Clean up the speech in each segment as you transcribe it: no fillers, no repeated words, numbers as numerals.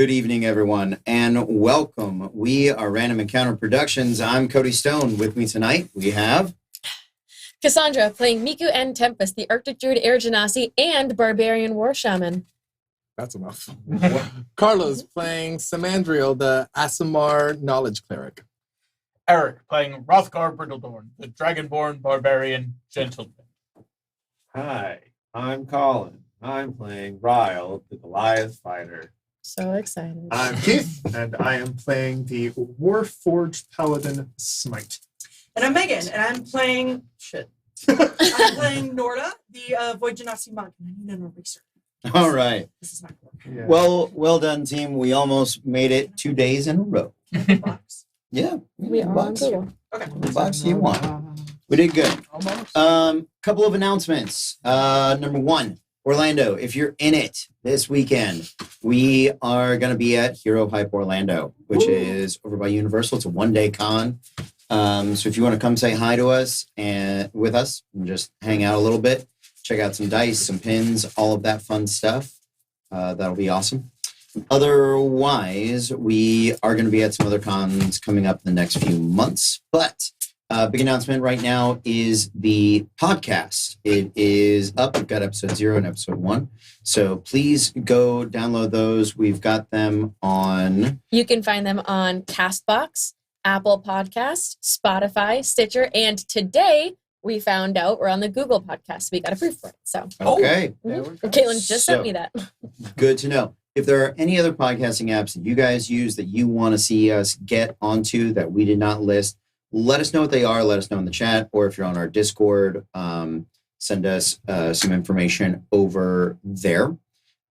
Good evening, everyone, and welcome. We are Random Encounter Productions. I'm Cody Stone. With me tonight, we have... Cassandra, playing Miku and Tempest, the Arctic Druid Air Genasi and Barbarian War Shaman. That's enough. Carlos, playing Samandriel, the Asimar Knowledge Cleric. Eric, playing Rothgar Brindledorn, the Dragonborn Barbarian Gentleman. Hi, I'm Colin. I'm playing Ryle, the Goliath Fighter. So excited. I'm Keith, and I am playing the Warforged Paladin Smite. And I'm Megan, and I'm playing... I'm playing Norda, the Void Genasi monk, and I need an eraser. All right. This is not cool. Yeah. Well done, team. We almost made it 2 days in a row. Box. Yeah. We are on box. Google. Okay. The box you want. We did good. Almost. Couple of announcements. Number one, Orlando, if you're in it this weekend, we are going to be at Hero Hype Orlando, which is over by Universal. It's a one-day con. So if you want to come say hi to us and with us and just hang out a little bit, check out some dice, some pins, all of that fun stuff, that'll be awesome. Otherwise, we are going to be at some other cons coming up in the next few months, but big announcement right now is the podcast. It is up. We've got episode 0 and episode 1. So please go download those. We've got them on... You can find them on CastBox, Apple Podcast, Spotify, Stitcher, and today we found out we're on the Google Podcast. We got a proof for it. So Okay. Caitlin just sent me that. Good to know. If there are any other podcasting apps that you guys use that you want to see us get onto that we did not list, let us know what they are. Let us know in the chat, or if you're on our Discord, send us some information over there.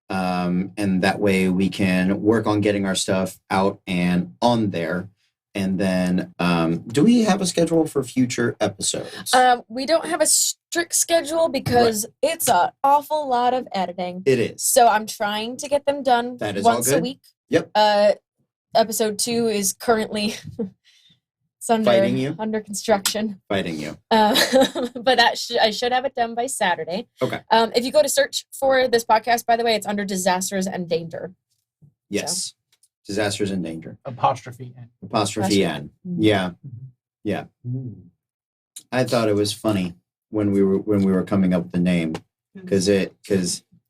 And that way we can work on getting our stuff out and on there. And then, do we have a schedule for future episodes? We don't have a strict schedule because it's an awful lot of editing. It is. So I'm trying to get them done That is all once a good. week. Yep. Episode 2 is currently it's Fighting you? under construction. Fighting you. But that I should have it done by Saturday. Okay. If you go to search for this podcast, by the way, it's under Disasters and Danger. Yes. Disasters and Danger. Apostrophe N. Apostrophe N. Yeah. Yeah. I thought it was funny when we were coming up with the name because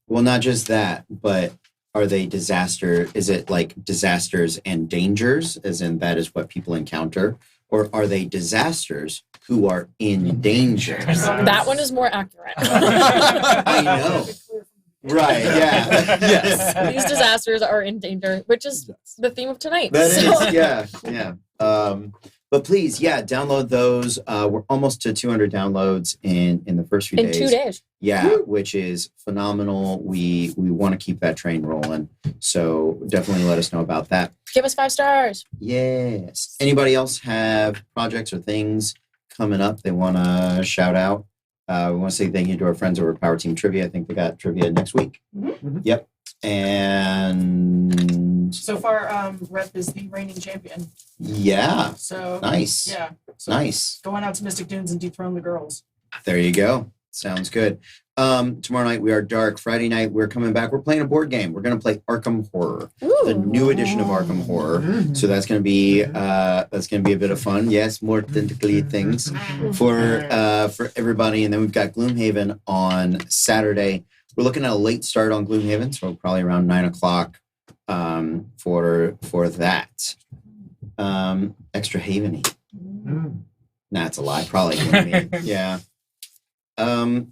not just that, but are they disaster? Is it like disasters and dangers, as in that is what people encounter, or are they disasters who are in danger? That one is more accurate. I know. Right. Yeah. Yes. These disasters are in danger, which is the theme of tonight. That so. is, yeah. But please, download those. We're almost to 200 downloads in the first few days. In 2 days. Yeah, which is phenomenal. We want to keep that train rolling. So definitely let us know about that. Give us 5 stars. Yes. Anybody else have projects or things coming up they want to shout out? We want to say thank you to our friends over at Power Team Trivia. I think they got trivia next week. Mm-hmm. Yep. And So far, Rep is the reigning champion. yeah, So nice. yeah. So Nice. Going out to Mystic Dunes and dethrone the girls. There you go. Sounds good. Tomorrow night we are dark. Friday night we're coming back. We're playing a board game. We're going to play Arkham Horror, the new edition of Arkham Horror. So that's going to be a bit of fun. Yes, more tentacly things for everybody. And then we've got Gloomhaven on Saturday. We're looking at a late start on Gloomhaven, so probably around 9:00 for that. Extra Haveny. Nah, it's a lie. Probably Gloomhaven. Yeah.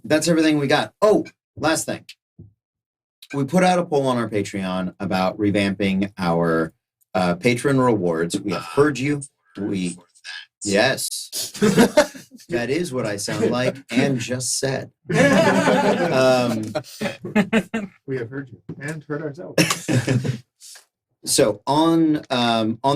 That's everything we got. Oh, last thing. We put out a poll on our Patreon about revamping our patron rewards. We have heard you. Yes. That is what I sound like and just said. We have heard you and heard ourselves. So on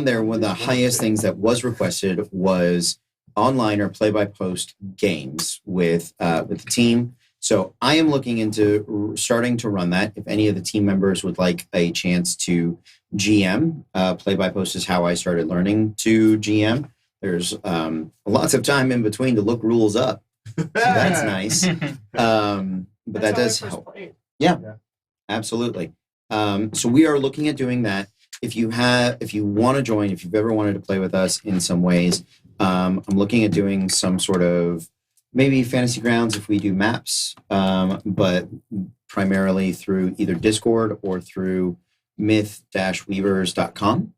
there, one of the highest things that was requested was online or play-by-post games with the team. So I am looking into starting to run that. If any of the team members would like a chance to GM, play-by-post is how I started learning to GM. There's lots of time in between to look rules up. So that's nice. But that does help. Yeah, absolutely. So we are looking at doing that. if you want to join, if you've ever wanted to play with us in some ways, I'm looking at doing some sort of maybe Fantasy Grounds if we do maps, but primarily through either Discord or through myth-weavers.com.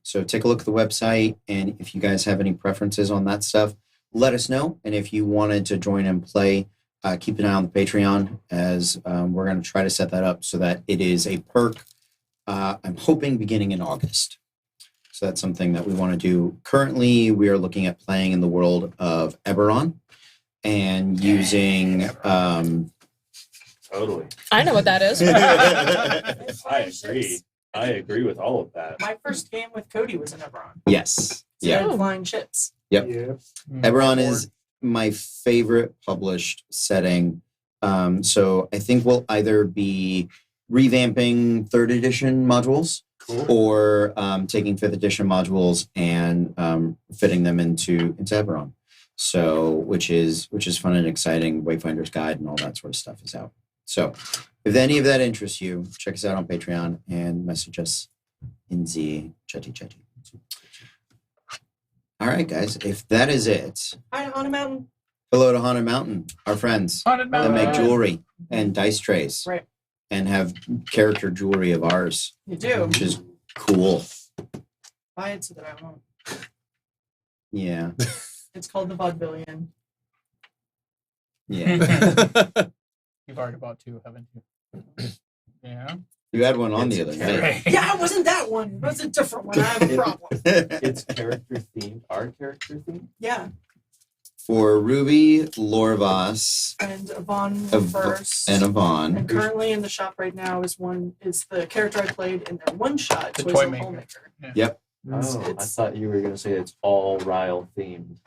So take a look at the website, and if you guys have any preferences on that stuff, let us know. And if you wanted to join and play, keep an eye on the Patreon, as we're going to try to set that up so that it is a perk, I'm hoping beginning in August. So that's something that we want to do. Currently, we are looking at playing in the world of Eberron and using... Totally. I know what that is. I agree with all of that. My first game with Cody was in Eberron. Yes. Yeah. Oh. Flying ships. Yep. Yeah. Eberron is my favorite published setting. So I think we'll either be revamping 3rd edition modules or taking 5th edition modules and fitting them into Eberron. So which is fun and exciting. Wayfinder's Guide and all that sort of stuff is out. So if any of that interests you, check us out on Patreon and message us in the chatty. All right, guys. If that is it, Hi, Haunted Mountain. hello to Haunted Mountain, our friends Haunted that Mountain. make jewelry and dice trays, Right. and have character jewelry of ours, You do. which is cool. Buy it so that I won't. Yeah, It's called the Vaudevillian. yeah. You've already bought 2, haven't you? Yeah. You had one on the other night. Right. Yeah, it wasn't that one. It was a different one. I have a problem. It's character themed. Our character themed. Yeah. For Ruby, Lorvas, And Yvonne Av- first. and Yvonne. And currently in the shop right now is the character I played in their one shot. The Toys toy of maker. Homemaker. Yep, Oh, I It's- thought you were going to say it's all Ryle themed.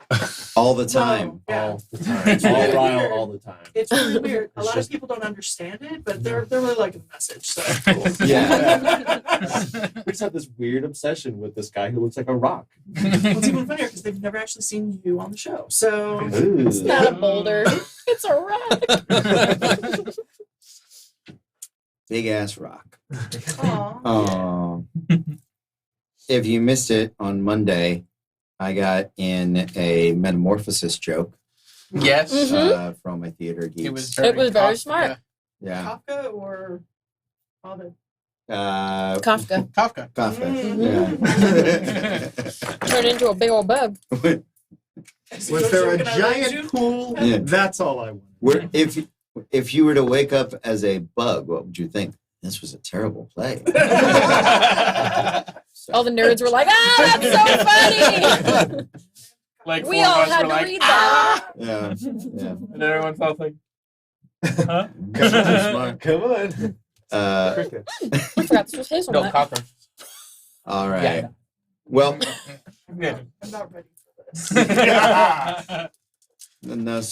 all the time. Yeah. All the time. It's all really Ryle weird. all the time. It's really weird. A It's lot just- of people don't understand it, but they're really liking the message. So Yeah. We just have this weird obsession with this guy who looks like a rock. It's even funnier because they've never actually seen you on the show. So Ooh. It's not a boulder. It's a rock. Big ass rock. aw. Oh. If you missed it on Monday, I got in a metamorphosis joke Yes. Mhm. from my theater geeks. It was It was very Kafka. smart. Yeah. Kafka or Ovid? Kafka. Kafka. Kafka. Turned into a big old bug. Yeah. Was there a giant pool? Yeah. That's all I want. Where, if you were to wake up as a bug, what would you think? This was a terrible play. All the nerds were like, "Ah, that's so funny!" Like We 4 all of us had were to like, read that. Yeah. Yeah. and everyone's all like, huh? Smart. Come on. Cricket. I forgot this was No, hazelnut. cocker. All right. Yeah. Well, Yeah. I'm not ready for this.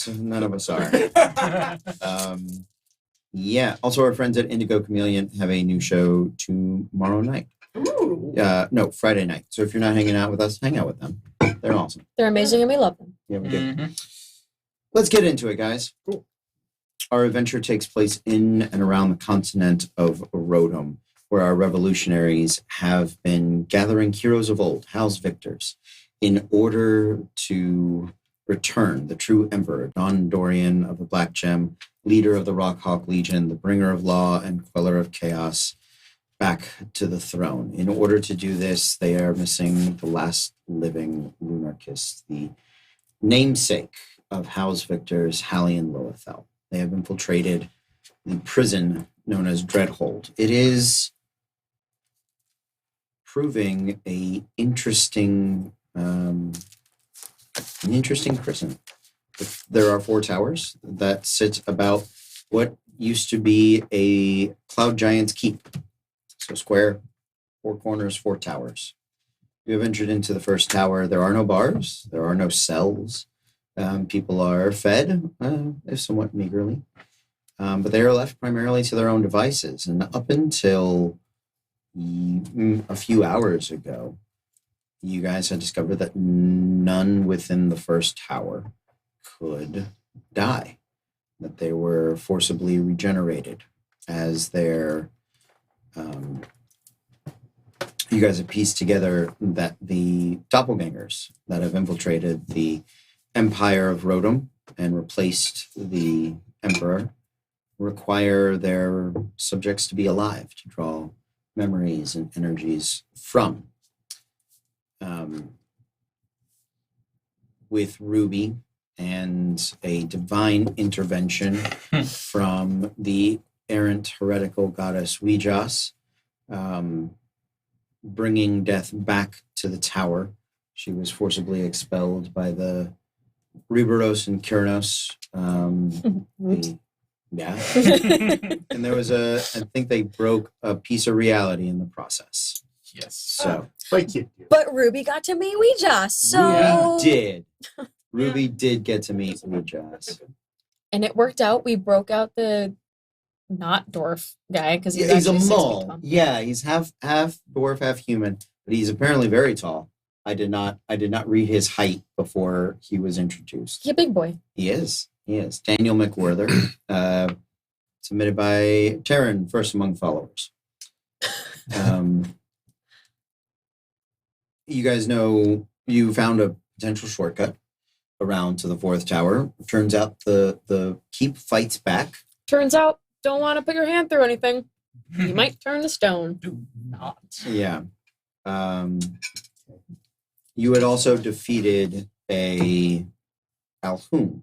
none of us are. Yeah. Also, our friends at Indigo Chameleon have a new show tomorrow night. Ooh. No, Friday night. So if you're not hanging out with us, hang out with them. They're awesome. They're amazing and we love them. Yeah, we do. Mhm. Let's get into it, guys. Cool. Our adventure takes place in and around the continent of Rodham, where our revolutionaries have been gathering heroes of old, Hal's victors, in order to return the true emperor, Don Dorian of the Black Gem, leader of the Rockhawk Legion, the bringer of law and queller of chaos, back to the throne. In order to do this, they are missing the last living Lunarchist, the namesake of Hal's victors, Hallie and Lilithel. They have infiltrated the prison known as Dreadhold. It is proving an interesting prison. There are 4 towers that sit about what used to be a cloud giant's keep. So square, 4 corners, 4 towers. You have entered into the first tower. There are no bars. There are no cells. People are fed, if somewhat meagerly. But they are left primarily to their own devices. And up until a few hours ago, you guys had discovered that none within the first tower could die, that they were forcibly regenerated as their you guys have pieced together that the doppelgangers that have infiltrated the Empire of Rodom and replaced the Emperor require their subjects to be alive to draw memories and energies from. With Ruby and a divine intervention from the errant heretical goddess Ouijas, bringing death back to the tower. She was forcibly expelled by the Riberos and Kuranos. And there was I think they broke a piece of reality in the process. Yes. So Like you do. But Ruby got to meet Ouija, so Ruby did get to meet Ouijas. and it worked out. We broke out the not dwarf guy because he's, He's a actually 6 feet mole. tall. Yeah, he's half dwarf, half human, but he's apparently very tall. I did not read his height before he was introduced. He's a big boy. He is. Daniel McWhirther, submitted by Taryn, first among followers. You guys know you found a potential shortcut around to the fourth tower. Turns out the keep fights back. Turns out, don't want to put your hand through anything. You might turn to stone. Do not. Yeah. You had also defeated a Alhun,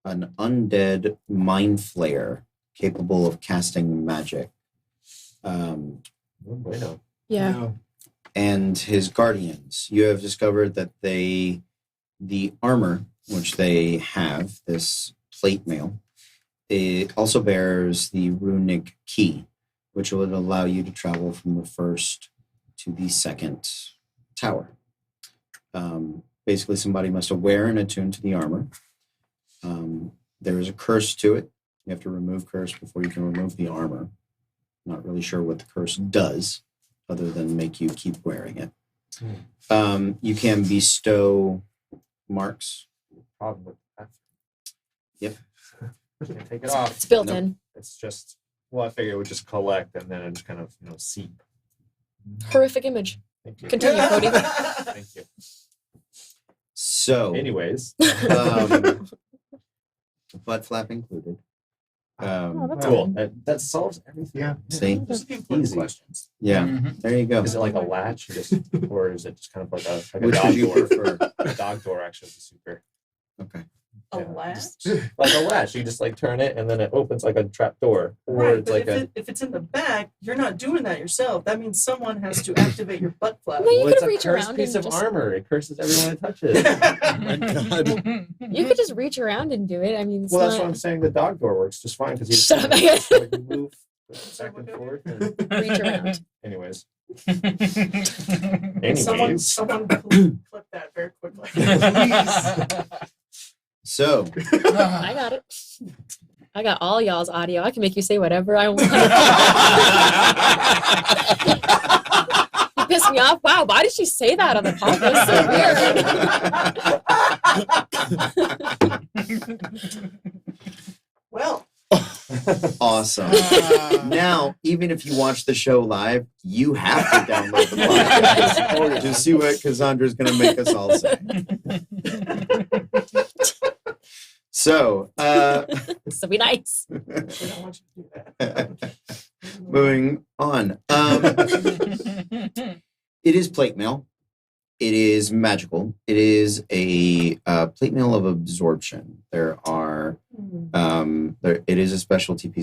an undead mind flayer capable of casting magic. Bueno. Yeah. No. And his guardians. You have discovered that the armor which they have, this plate mail, it also bears the runic key, which will allow you to travel from the first to the second tower. Basically, somebody must aware and attune to the armor. There is a curse to it. You have to remove curse before you can remove the armor. Not really sure what the curse does, other than make you keep wearing it. You can bestow marks. Problem with that. Yep. Can't take it off. It's built Nope. in. It's just, well, I figure it would just collect and then it just kind of, seep. Horrific image. Thank you. Continue, Cody. Thank you. So, Anyways, butt flap included. Oh, that's cool. good. That solves everything. Yeah. See? Those are the important Easy. questions. Yeah, Mhm. there you go. Is it like a latch or is it just kind of like a Which dog would you door? prefer? A dog door actually is super. Okay. A Yeah. latch? Like a latch. You just like turn it and then it opens like a trap door. Or Right, it's but like if it's in the back, you're not doing that yourself. That means someone has to activate your butt flap. No, you well, could it's a reach cursed around piece and of just- armor. It curses everyone it touches. My God. You could just reach around and do it. I mean, it's Well, that's not what I'm saying. The dog door works just fine because you just Shut up, kind of, Megan. like, move back and forth. And reach around. anyways, Someone clip that very quickly. So, I got it. I got all y'all's audio. I can make you say whatever I want. You pissed me off. Wow, why did she say that on the podcast? So weird. Well, awesome. Ah. Now, even if you watch the show live, you have to download the podcast to see what Cassandra's going to make us all say. So, So be nice. we don't want you to do that. moving on. It is plate mail. It is magical. It is a plate mail of absorption. There are, it is a specialty piece